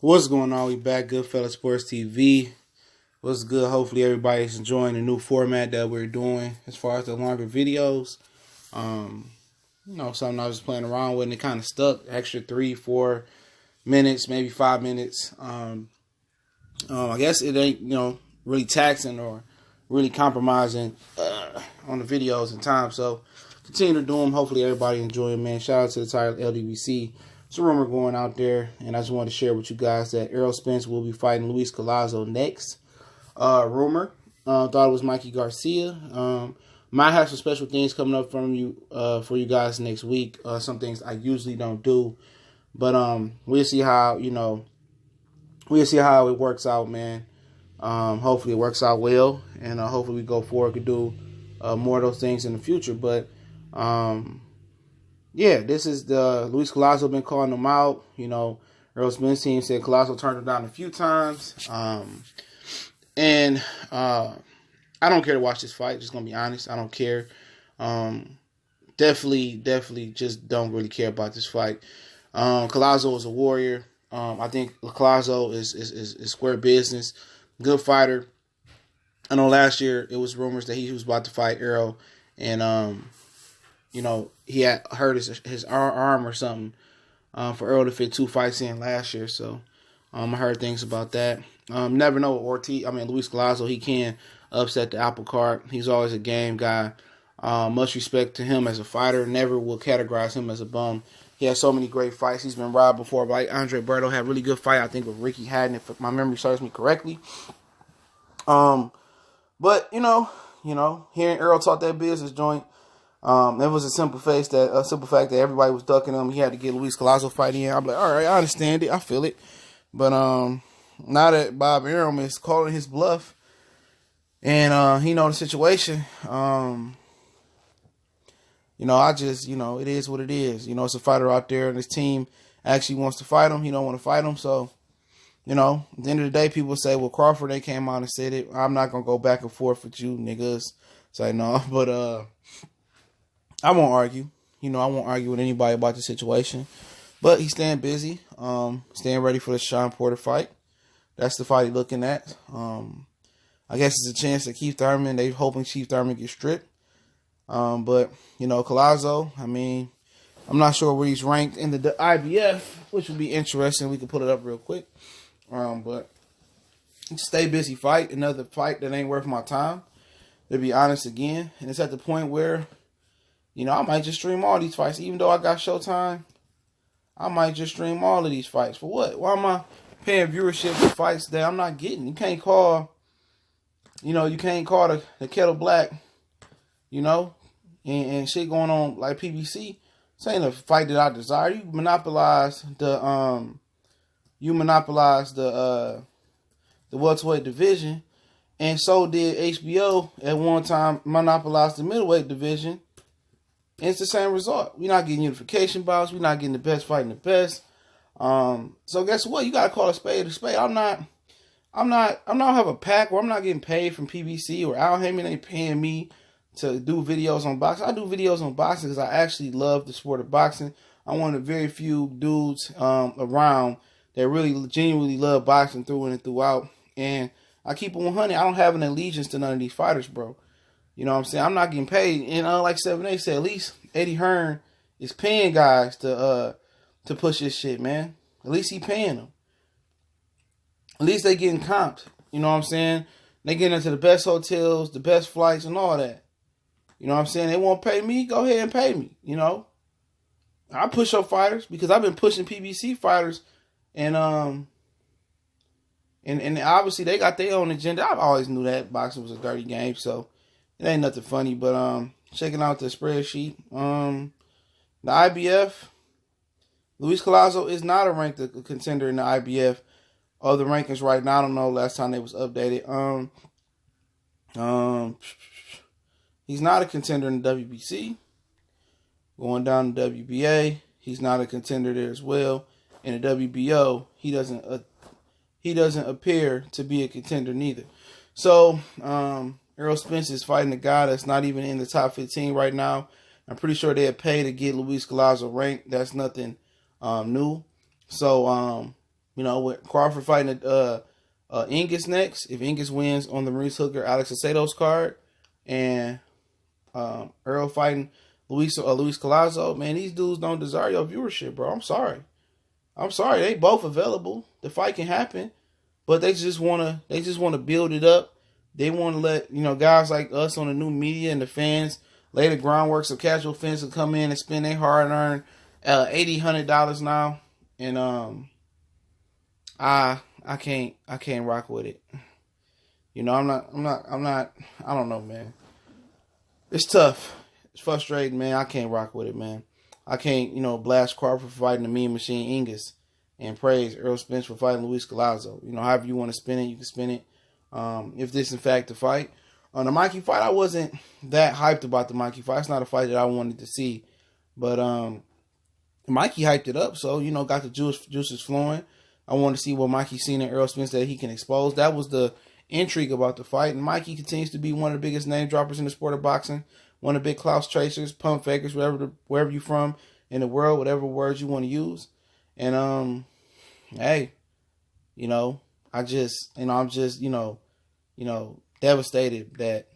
What's going on? We back, Goodfellas Sports TV. What's good? Hopefully everybody's enjoying the new format that we're doing as far as the longer videos. Something I was playing around with and it kind of stuck. Extra 3-4 minutes, maybe 5 minutes. I guess it ain't, really taxing or really compromising on the videos and time. So continue to do them. Hopefully everybody enjoy them, man. Shout out to the entire LDBC. It's a rumor going out there, and I just wanted to share with you guys that Errol Spence will be fighting Luis Collazo next. Rumor. Thought it was Mikey Garcia. Might have some special things coming up from you for you guys next week. Some things I usually don't do, but we'll see how we'll see how it works out, man. Hopefully it works out well, and hopefully we go forward to do more of those things in the future. But yeah, this is the Luis Collazo been calling him out. Errol Spence team said Collazo turned him down a few times. And I don't care to watch this fight. Just gonna be honest, I don't care. Definitely, just don't really care about this fight. Collazo is a warrior. I think Collazo is square business. Good fighter. I know last year it was rumors that he was about to fight Errol, and he had hurt his arm or something for Errol to fit 2 fights in last year. So I heard things about that. Never know what Luis Collazo, he can upset the apple cart. He's always a game guy. Much respect to him as a fighter. Never will categorize him as a bum. He has so many great fights. He's been robbed before. Like Andre Berto had a really good fight, I think, with Ricky Hatton, if my memory serves me correctly. But hearing Errol talk that business joint, it was a simple fact that everybody was ducking him. He had to get Luis Collazo fight in. I'm like, all right, I understand it, I feel it. But now that Bob Arum is calling his bluff, and he know the situation, I just, it is what it is. It's a fighter out there, and his team actually wants to fight him. He don't want to fight him, so. At the end of the day, people say, well, Crawford, they came out and said it. I'm not going to go back and forth with you niggas. Say no, but I won't argue. I won't argue with anybody about the situation. But he's staying busy, staying ready for the Sean Porter fight. That's the fight he's looking at. I guess it's a chance to Keith Thurman. They're hoping Keith Thurman gets stripped. But, Collazo, I'm not sure where he's ranked in the IBF, which would be interesting. We can put it up real quick. But stay busy fight. Another fight that ain't worth my time, to be honest again. And it's at the point where, I might just stream all these fights. Even though I got Showtime, I might just stream all of these fights. For what? Why am I paying viewership for fights that I'm not getting? You can't call, the kettle black, and shit going on like PBC. This ain't a fight that I desire. You monopolize the welterweight division, and so did HBO at one time monopolize the middleweight division. And it's the same result. We're not getting unification bouts. We're not getting the best fighting the best. So guess what? You gotta call a spade a spade. I don't have a pack where I'm not getting paid from PBC or Al Heyman ain't paying me to do videos on boxing. I do videos on boxing because I actually love the sport of boxing. I'm one of the very few dudes around that really genuinely love boxing through and throughout. And I keep it 100. I don't have an allegiance to none of these fighters, bro. You know what I'm saying? I'm not getting paid. And like 7A said, at least Eddie Hearn is paying guys to push this shit, man. At least he paying them. At least they getting comped. You know what I'm saying? They getting into the best hotels, the best flights, and all that. You know what I'm saying? They won't pay me? Go ahead and pay me, I push up fighters because I've been pushing PBC fighters, and obviously they got their own agenda. I've always knew that boxing was a dirty game, so it ain't nothing funny. But checking out the spreadsheet, the IBF, Luis Collazo is not a ranked contender in the IBF. Of the rankings right now, I don't know last time they was updated. He's not a contender in the WBC. Going down to WBA, he's not a contender there as well. In the WBO, he doesn't appear to be a contender neither. So Errol Spence is fighting a guy that's not even in the top 15 right now. I'm pretty sure they had paid to get Luis Collazo ranked. That's nothing new. So You know, with Crawford fighting Ingus next, if Ingus wins on the Maurice Hooker Alex Acetos card, and Errol fighting Luis Collazo, man, these dudes don't deserve your viewership, bro. I'm sorry. They both available. The fight can happen, but they just wanna build it up. They want to let, you know, guys like us on the new media and the fans lay the groundwork so casual fans will come in and spend their hard-earned $80-$100 now, and I can't rock with it. You know, I don't know, man. It's tough. It's frustrating, man. I can't rock with it, man. I can't, you know, blast Crawford for fighting the Mean Machine Ingus and praise Errol Spence for fighting Luis Collazo. You know, however you want to spin it, you can spin it. If this in fact the fight. On the Mikey fight, I wasn't that hyped about the Mikey fight. It's not a fight that I wanted to see. But Mikey hyped it up, so, you know, got the juices flowing. I wanted to see what Mikey seen in Errol Spence that he can expose. That was the intrigue about the fight. And Mikey continues to be one of the biggest name droppers in the sport of boxing. One of the big Klaus tracers, pump fakers, wherever you're from in the world, whatever words you want to use. And hey, you know, I'm just devastated that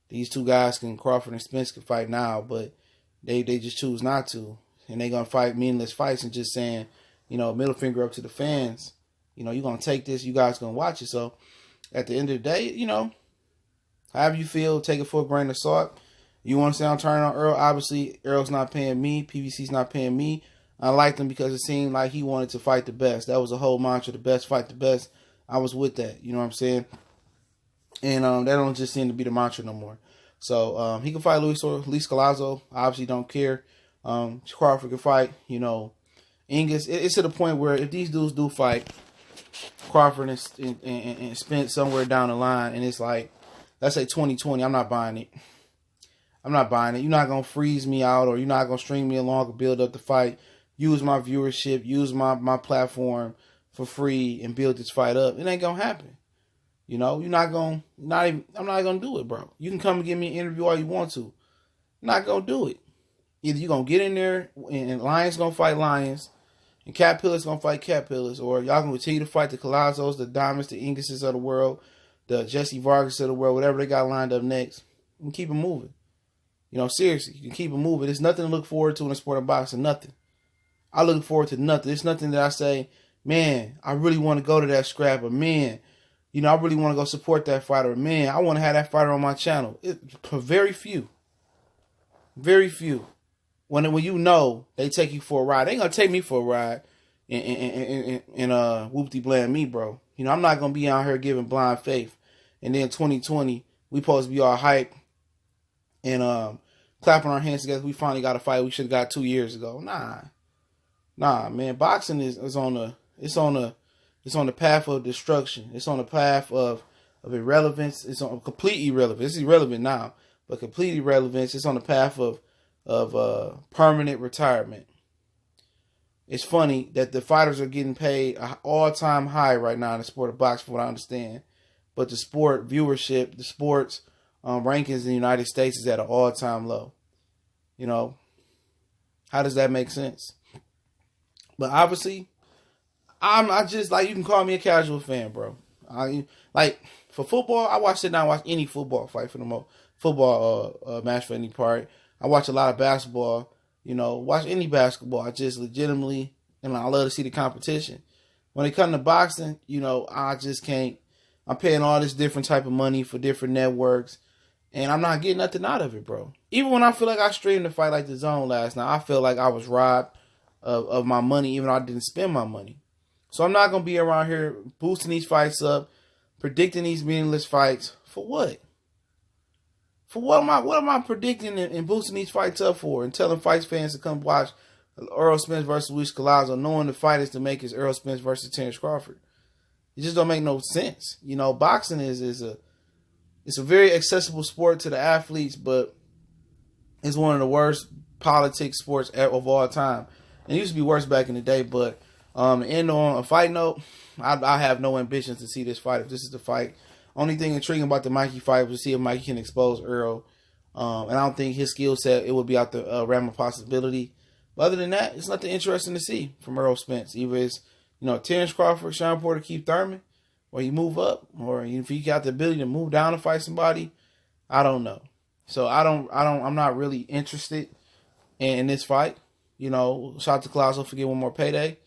these two guys Crawford and Spence can fight now, but they just choose not to. And they're going to fight meaningless fights and just saying, you know, middle finger up to the fans. You know, you're going to take this, you guys going to watch it. So at the end of the day, you know, however you feel, take it for a grain of salt. You want to say I'm turning on Errol? Obviously, Errol's not paying me. PBC's not paying me. I liked him because it seemed like he wanted to fight the best. That was the whole mantra, the best fight the best. I was with that. You know what I'm saying? And that don't just seem to be the mantra no more. So he can fight Luis Collazo. I obviously don't care. Crawford can fight, you know, Ingus. It's to the point where if these dudes do fight, Crawford and Spence somewhere down the line, and it's like, let's say 2020, I'm not buying it. You're not going to freeze me out, or you're not going to string me along or build up the fight. Use my viewership, use my platform for free and build this fight up. It ain't going to happen. You know, I'm not going to do it, bro. You can come and give me an interview all you want to. I'm not going to do it. Either you're going to get in there and Lions going to fight Lions and Cat Pillars going to fight Cat Pillars, or y'all going to continue to fight the Collazos, the Diamonds, the Inguses of the world, the Jesse Vargas of the world, whatever they got lined up next, and keep it moving. You know, seriously, you can keep it moving. There's nothing to look forward to in the sport of boxing. Nothing. I look forward to nothing. There's nothing that I say, man, I really want to go to that scrap, or man, you know, I really want to go support that fighter. Man, I want to have that fighter on my channel. Very few. Very few. When you know they take you for a ride, they ain't gonna take me for a ride and whoop-de-bland me, bro. You know, I'm not gonna be out here giving blind faith. And then 2020, we supposed to be all hype and clapping our hands together. We finally got a fight we should have got 2 years ago. Nah, man. Boxing is on the path of destruction. It's on the path of irrelevance. It's on complete irrelevance. It's irrelevant now, but complete irrelevance. It's on the path of permanent retirement. It's funny that the fighters are getting paid an all-time high right now in the sport of boxing, from what I understand. But the sport viewership, the sports rankings in the United States is at an all-time low. You know, how does that make sense? But obviously, I just, like, you can call me a casual fan, bro. Like, for football, I sit down and watch any football fight for the most football match for any part. I watch a lot of basketball, you know, watch any basketball. I just legitimately, and I love to see the competition. When it comes to boxing, you know, I just can't. I'm paying all this different type of money for different networks, and I'm not getting nothing out of it, bro. Even when I feel like I streamed a fight like The Zone last night, I feel like I was robbed of my money, even though I didn't spend my money. So I'm not going to be around here boosting these fights up, predicting these meaningless fights. For what? For what am I predicting and boosting these fights up for, and telling fights fans to come watch Errol Spence versus Luis Collazo, knowing the fight is to make is Errol Spence versus Terrence Crawford? It just don't make no sense. You know, boxing is a very accessible sport to the athletes, but it's one of the worst politics sports of all time. And it used to be worse back in the day, but to end on a fight note, I have no ambitions to see this fight. If this is the fight, only thing intriguing about the Mikey fight was to see if Mikey can expose Errol. And I don't think his skill set, it would be out the realm of possibility. But other than that, it's nothing interesting to see from Errol Spence. Either it's, Terrence Crawford, Sean Porter, Keith Thurman, or you move up, or if you got the ability to move down and fight somebody, I don't know. So I'm not really interested in this fight. Shout out to Collazo for getting one more payday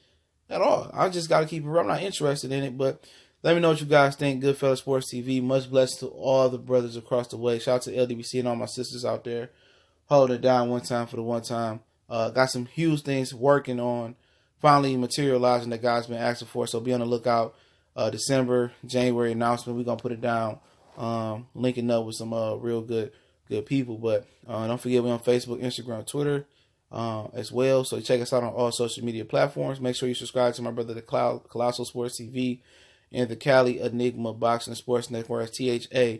at all. I just got to keep it real. I'm not interested in it, but let me know what you guys think. Goodfellas Sports TV. Much blessed to all the brothers across the way. Shout out to LDBC and all my sisters out there. Holding it down one time for the one time. Got some huge things working on finally materializing that guys been asking for. So be on the lookout. December, January announcement. We're going to put it down. Linking up with some real good people. But don't forget, we're on Facebook, Instagram, Twitter as well. So check us out on all social media platforms. Make sure you subscribe to my brother, the Collazo Sports TV, and the Cali Enigma Boxing and Sports Network, THA